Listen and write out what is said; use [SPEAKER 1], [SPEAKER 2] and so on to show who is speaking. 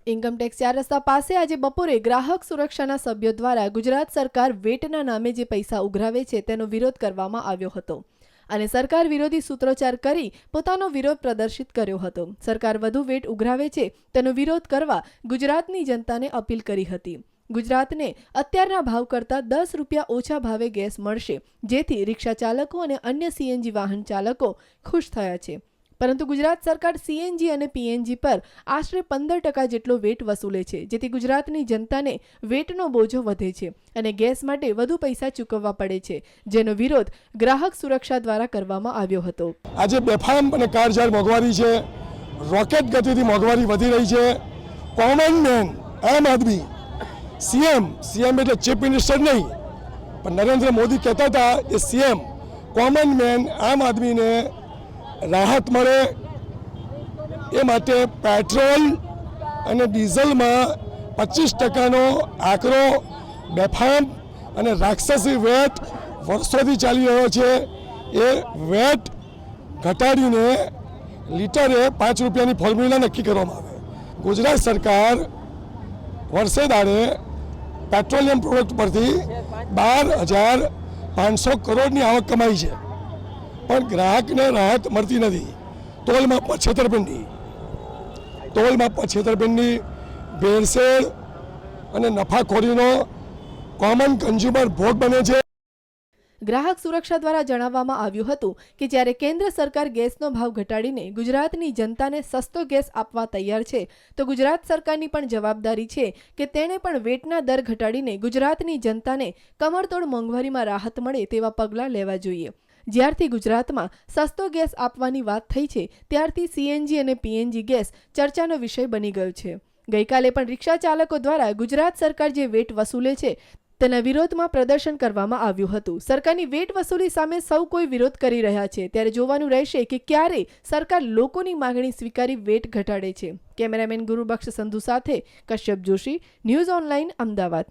[SPEAKER 1] Income tax 4 રસ્તા પાસે આજે બપોરે ગ્રાહક સુરક્ષાના સભ્યો દ્વારા ગુજરાત સરકાર વેટના નામે જે પૈસા ઉઘરાવે છે તેનો વિરોધ કરવામાં આવ્યો હતો અને સરકાર વિરોધી સૂત્રોચ્ચાર કરી પોતાનો વિરોધ પ્રદર્શિત કર્યો હતો। સરકાર વધુ વેટ ઉઘરાવે છે તેનો વિરોધ કરવા ગુજરાતની જનતાને અપીલ કરી હતી। ગુજરાતને અત્યારના ભાવ કરતાં 10 રૂપિયા ઓછા ભાવે ગેસ મળશે, જેથી રિક્ષા ચાલકો અને અન્ય સીએનજી વાહન ચાલકો ખુશ થયા છે। પરંતુ ગુજરાત સરકાર સીએનજી અને પીએનજી પર આશરે 15% જેટલો વેટ વસૂલે છે, જેથી ગુજરાતની જનતાને વેટનો બોજો વધે છે અને ગેસ માટે વધુ પૈસા ચૂકવવા પડે છે, જેનો વિરોધ ગ્રાહક સુરક્ષા દ્વારા કરવામાં આવ્યો હતો।
[SPEAKER 2] આજે બેફામ અને કારજાર મોંઘવારી છે, રોકેટ ગતિથી મોંઘવારી વધી રહી છે। કોમન મેન આમ આદમી સીએમ એટલે ચીફ મિનિસ્ટર નહીં, પણ નરેન્દ્ર મોદી કહેતા હતા એ સીએમ કોમન મેન આમ આદમીને રાહત મળે એ માટે પેટ્રોલ અને ડીઝલમાં 25%નો આંકડો બેફામ અને રાક્ષસી વેટ વર્ષોથી ચાલી રહ્યો છે। એ વેટ ઘટાડીને લીટરે 5 રૂપિયાની ફોર્મ્યુલા નક્કી કરવામાં આવે। ગુજરાત સરકાર વર્ષે દાડે પેટ્રોલિયમ પ્રોડક્ટ પરથી 12,500 કરોડની આવક કમાઈ છે, પણ ગ્રાહકને રાહત મળતી નથી। તોલમાં છેતરપિંડી, ભેળસેળ અને નફાખોરીનો કોમન કન્ઝ્યુમર ભોગ બને છે।
[SPEAKER 1] ગ્રાહક સુરક્ષા દ્વારા જણાવવામાં આવ્યું હતું કે જ્યારે કેન્દ્ર સરકાર ગેસનો ભાવ ઘટાડીને ગુજરાતની જનતાને સસ્તો ગેસ આપવા તૈયાર છે, તો ગુજરાત સરકારની પણ જવાબદારી છે કે તેણે પણ વેટના દર ઘટાડીને ગુજરાતની જનતાને કમરતોડ મોંઘવારીમાં રાહત મળે તેવા પગલાં લેવા જોઈએ। જ્યારથી ગુજરાતમાં સસ્તો ગેસ આપવાની વાત થઈ છે, ત્યારથી સીએનજી અને પીએનજી ગેસ ચર્ચાનો વિષય બની ગયો છે। ગઈકાલે પણ રિક્ષા ચાલકો દ્વારા ગુજરાત સરકાર જે વેટ વસૂલે છે તેના વિરોધમાં પ્રદર્શન કરવામાં આવ્યું હતું। સરકારની વેટ વસૂલી સામે સૌ કોઈ વિરોધ કરી રહ્યા છે, ત્યારે જોવાનું રહેશે કે ક્યારે સરકાર લોકોની માંગણી સ્વીકારી વેટ ઘટાડે છે। કેમેરામેન ગુરુબક્ષ સંધુ સાથે કશ્યપ જોશી, ન્યૂઝ ઓનલાઈન, અમદાવાદ।